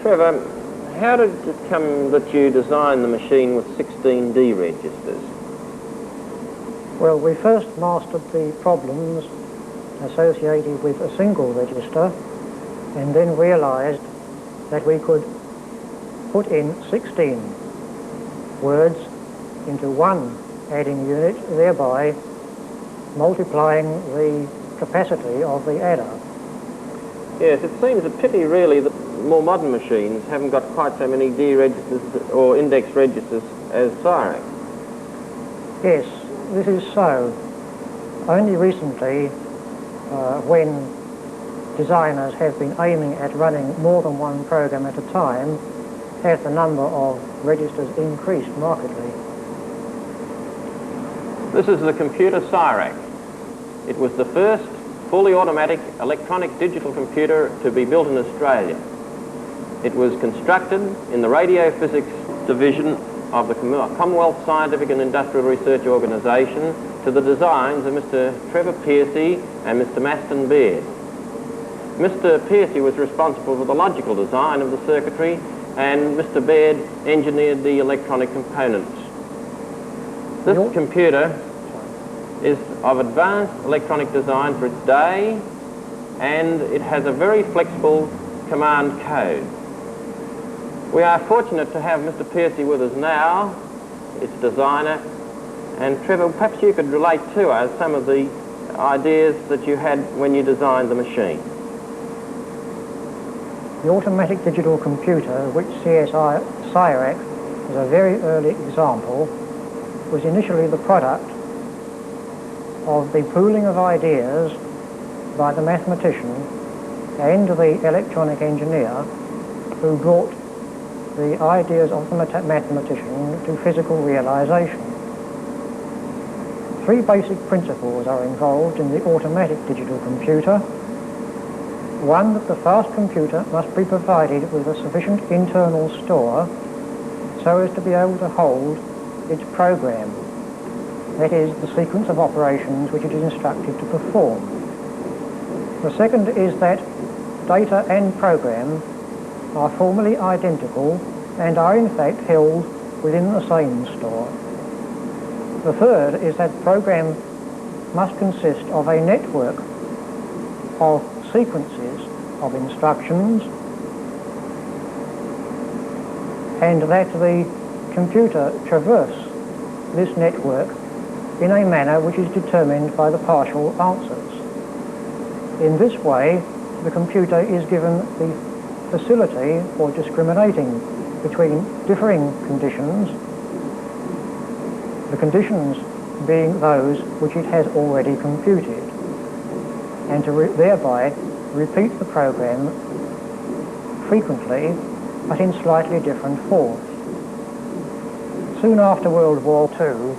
Trevor, how did it come that you designed the machine with 16D registers? Well, we first mastered the problems associated with a single register and then realized that we could put in 16 words into one adding unit, thereby multiplying the capacity of the adder. Yes, it seems a pity really that more modern machines haven't got quite so many D registers or index registers as CSIRAC. Yes, this is so. Only recently, when designers have been aiming at running more than one program at a time, has the number of registers increased markedly. This is the Computer CSIRAC. It was the first fully automatic electronic digital computer to be built in Australia. It was constructed in the Radio Physics Division of the Commonwealth Scientific and Industrial Research Organisation to the designs of Mr. Trevor Pearcey and Mr. Maston Baird. Mr. Pearcey was responsible for the logical design of the circuitry, and Mr. Baird engineered the electronic components. This computer is of advanced electronic design for its day, and it has a very flexible command code. We are fortunate to have Mr. Pearcey with us now, its designer, and Trevor, perhaps you could relate to us some of the ideas that you had when you designed the machine. The automatic digital computer, which CSIRAC is a very early example, was initially the product of the pooling of ideas by the mathematician and the electronic engineer who brought the ideas of the mathematician to physical realization. Three basic principles are involved in the automatic digital computer. One, that the fast computer must be provided with a sufficient internal store so as to be able to hold its program, that is, the sequence of operations which it is instructed to perform. The second is that data and program are formally identical and are in fact held within the same store. The third is that program must consist of a network of sequences of instructions, and that the computer traverse this network in a manner which is determined by the partial answers. In this way, the computer is given the facility for discriminating between differing conditions, the conditions being those which it has already computed, and to thereby repeat the program frequently, but in slightly different forms. Soon after World War II,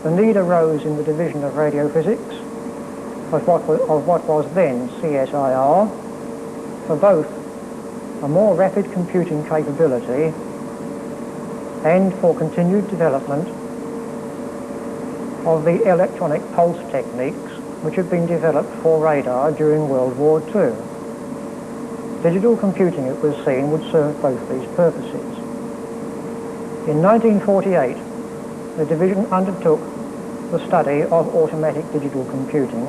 the need arose in the Division of Radiophysics of what was then CSIR for both a more rapid computing capability and for continued development of the electronic pulse techniques which had been developed for radar during World War II. Digital computing, it was seen, would serve both these purposes. In 1948, the division undertook the study of automatic digital computing,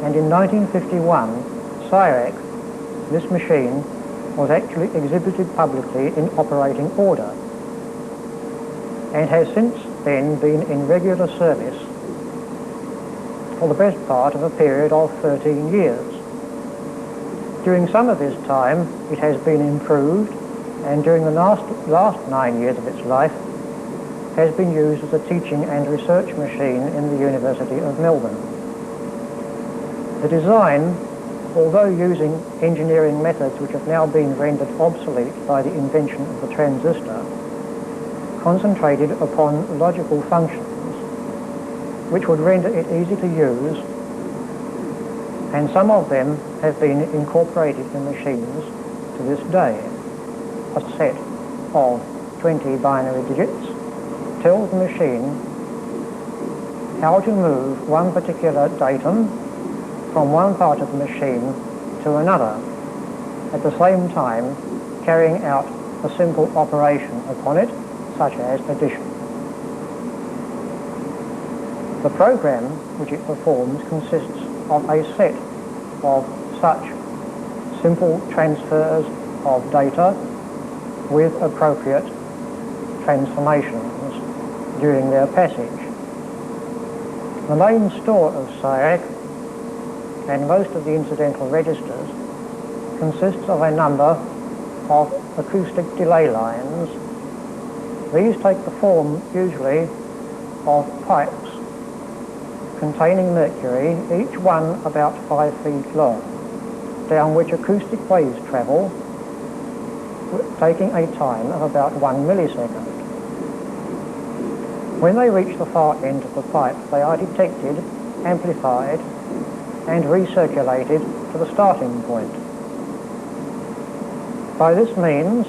and in 1951, CSIRAC, this machine, was actually exhibited publicly in operating order, and has since then been in regular service for the best part of a period of 13 years. During some of this time, it has been improved, and during the last 9 years of its life, has been used as a teaching and research machine in the University of Melbourne. The design, although using engineering methods which have now been rendered obsolete by the invention of the transistor, concentrated upon logical functions which would render it easy to use, and some of them have been incorporated in machines to this day. A set of 20 binary digits tells the machine how to move one particular datum from one part of the machine to another, at the same time carrying out a simple operation upon it, such as addition. The program which it performs consists of a set of such simple transfers of data with appropriate transformations during their passage. The main store of CSIRAC and most of the incidental registers consists of a number of acoustic delay lines. These take the form usually of pipes containing mercury, each one about 5 feet long, down which acoustic waves travel, taking a time of about 1 millisecond. When they reach the far end of the pipe, they are detected, amplified, and recirculated to the starting point. By this means,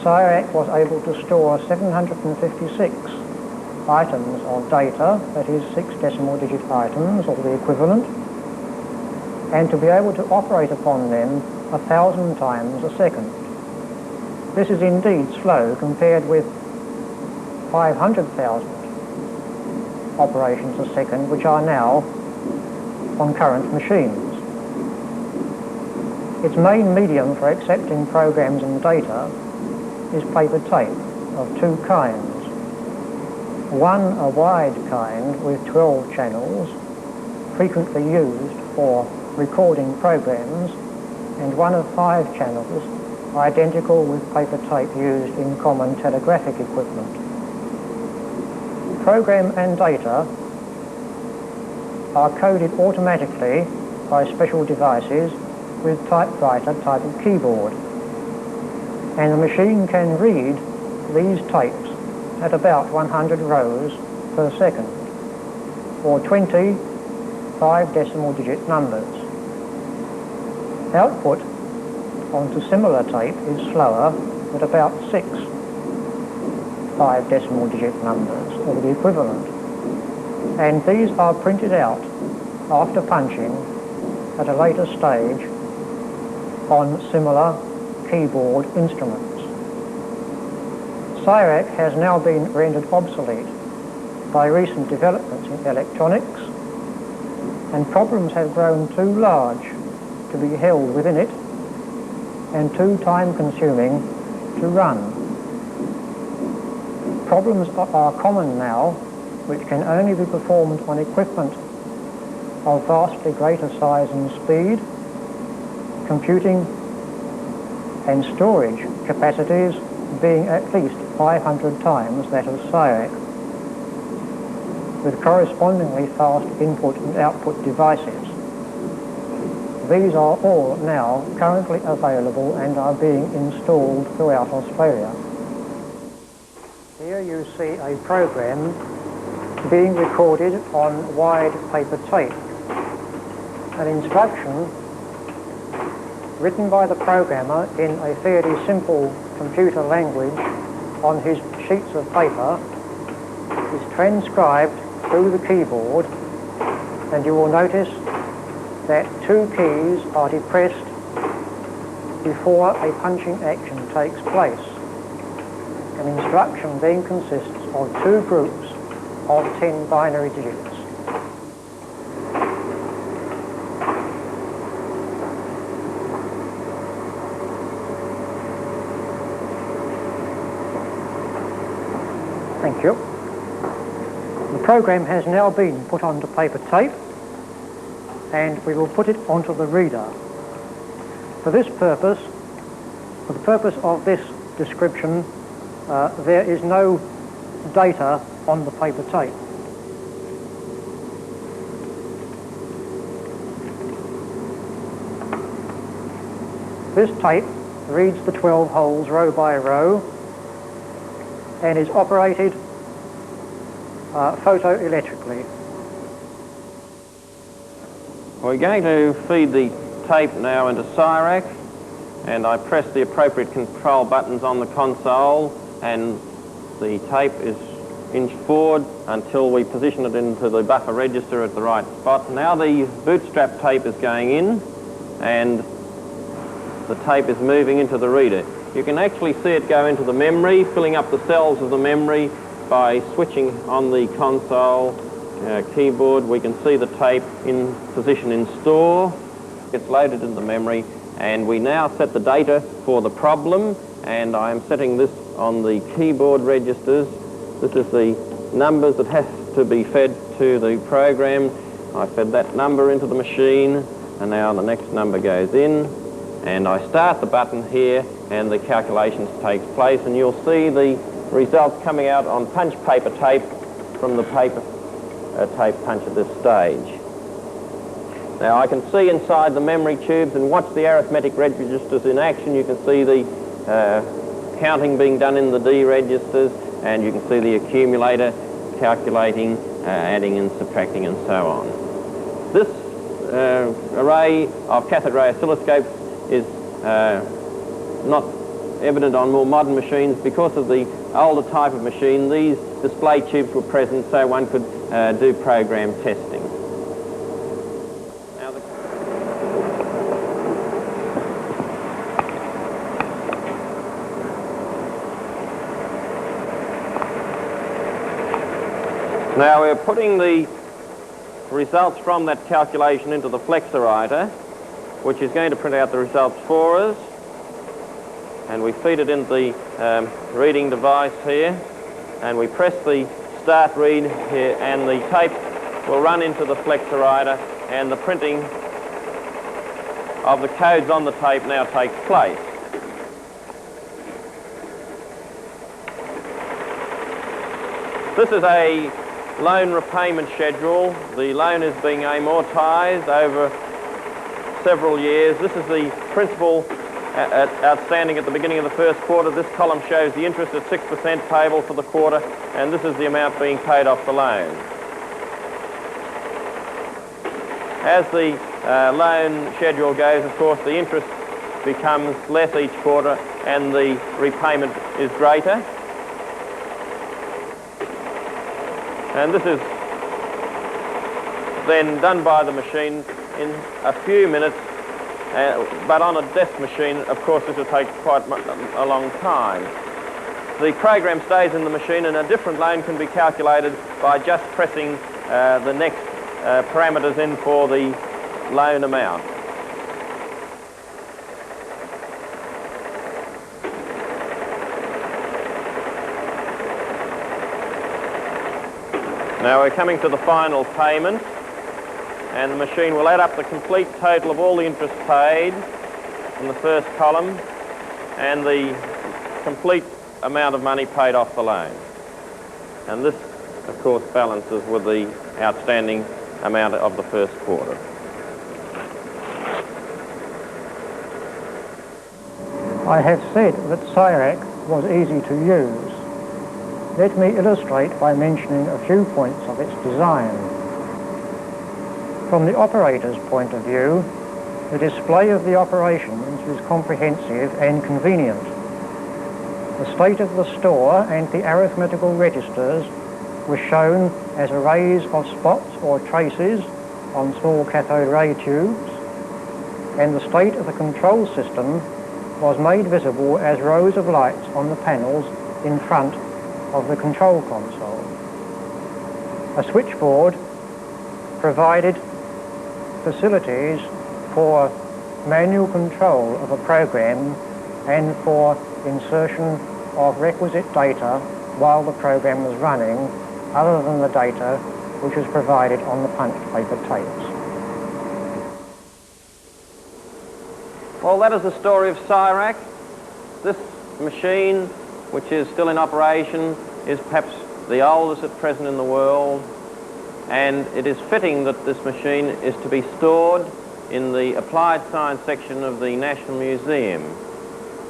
CSIRAC was able to store 756 items of data, that is 6 decimal digit items or the equivalent, and to be able to operate upon them 1,000 times a second. This is indeed slow compared with 500,000 operations a second, which are now on current machines. Its main medium for accepting programs and data is paper tape of 2 kinds. One, a wide kind with 12 channels, frequently used for recording programs, and one of 5 channels, identical with paper tape used in common telegraphic equipment. Program and data are coded automatically by special devices with typewriter type of keyboard, and the machine can read these tapes at about 100 rows per second, or 20 5 decimal digit numbers. Output onto similar tape is slower at about 6 5 decimal digit numbers, or the equivalent, and these are printed out after punching at a later stage on similar keyboard instruments. CSIRAC has now been rendered obsolete by recent developments in electronics, and problems have grown too large to be held within it and too time-consuming to run. Problems are common now which can only be performed on equipment of vastly greater size and speed, computing and storage capacities being at least 500 times that of CSIRAC, with correspondingly fast input and output devices. These are all now currently available and are being installed throughout Australia. Here you see a program being recorded on wide paper tape. An instruction written by the programmer in a fairly simple computer language on his sheets of paper is transcribed through the keyboard, and you will notice that 2 keys are depressed before a punching action takes place. An instruction then consists of 2 groups of 10 binary digits. Thank you. The program has now been put onto paper tape, and we will put it onto the reader. For this purpose, for the purpose of this description, there is no data on the paper tape. This tape reads the 12 holes row by row and is operated photoelectrically. We're going to feed the tape now into CSIRAC, and I press the appropriate control buttons on the console, and the tape is inched forward until we position it into the buffer register at the right spot. Now the bootstrap tape is going in, and the tape is moving into the reader. You can actually see it go into the memory, filling up the cells of the memory by switching on the console keyboard. We can see the tape in position in store. It's loaded in the memory, and we now set the data for the problem, and I am setting this on the keyboard registers. This is the numbers that has to be fed to the program. I fed that number into the machine, and now the next number goes in, and I start the button here, and the calculations takes place, and you'll see the results coming out on punch paper tape from the paper tape punch at this stage. Now I can see inside the memory tubes and watch the arithmetic registers in action. You can see the counting being done in the D registers, and you can see the accumulator calculating, adding and subtracting and so on. This array of cathode ray oscilloscopes is not evident on more modern machines. Because of the older type of machine, these display tubes were present so one could do program testing. Now we're putting the results from that calculation into the flexor writer, which is going to print out the results for us. And we feed it into the reading device here, and we press the start read here, and the tape will run into the flexor writer, and the printing of the codes on the tape now takes place. This is a loan repayment schedule. The loan is being amortized over several years. This is the principal outstanding at the beginning of the first quarter. This column shows the interest at 6% payable for the quarter, and this is the amount being paid off the loan. As the loan schedule goes, of course, the interest becomes less each quarter and the repayment is greater. And this is then done by the machine in a few minutes, but on a desk machine, of course, this will take quite a long time. The program stays in the machine, and a different loan can be calculated by just pressing the next parameters in for the loan amount. Now we're coming to the final payment, and the machine will add up the complete total of all the interest paid in the first column and the complete amount of money paid off the loan. And this, of course, balances with the outstanding amount of the first quarter. I have said that CSIRAC was easy to use. Let me illustrate by mentioning a few points of its design. From the operator's point of view, the display of the operations is comprehensive and convenient. The state of the store and the arithmetical registers were shown as arrays of spots or traces on small cathode ray tubes, and the state of the control system was made visible as rows of lights on the panels in front of the control console. A switchboard provided facilities for manual control of a program and for insertion of requisite data while the program was running, other than the data which was provided on the punch paper tapes. Well, that is the story of CSIRAC. This machine, which is still in operation, is perhaps the oldest at present in the world, and it is fitting that this machine is to be stored in the Applied Science section of the National Museum.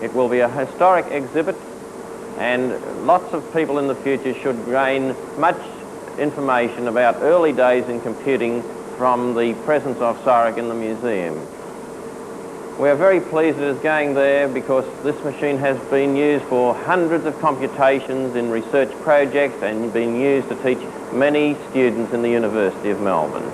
It will be a historic exhibit, and lots of people in the future should gain much information about early days in computing from the presence of CSIRAC in the museum. We are very pleased it is going there because this machine has been used for hundreds of computations in research projects and been used to teach many students in the University of Melbourne.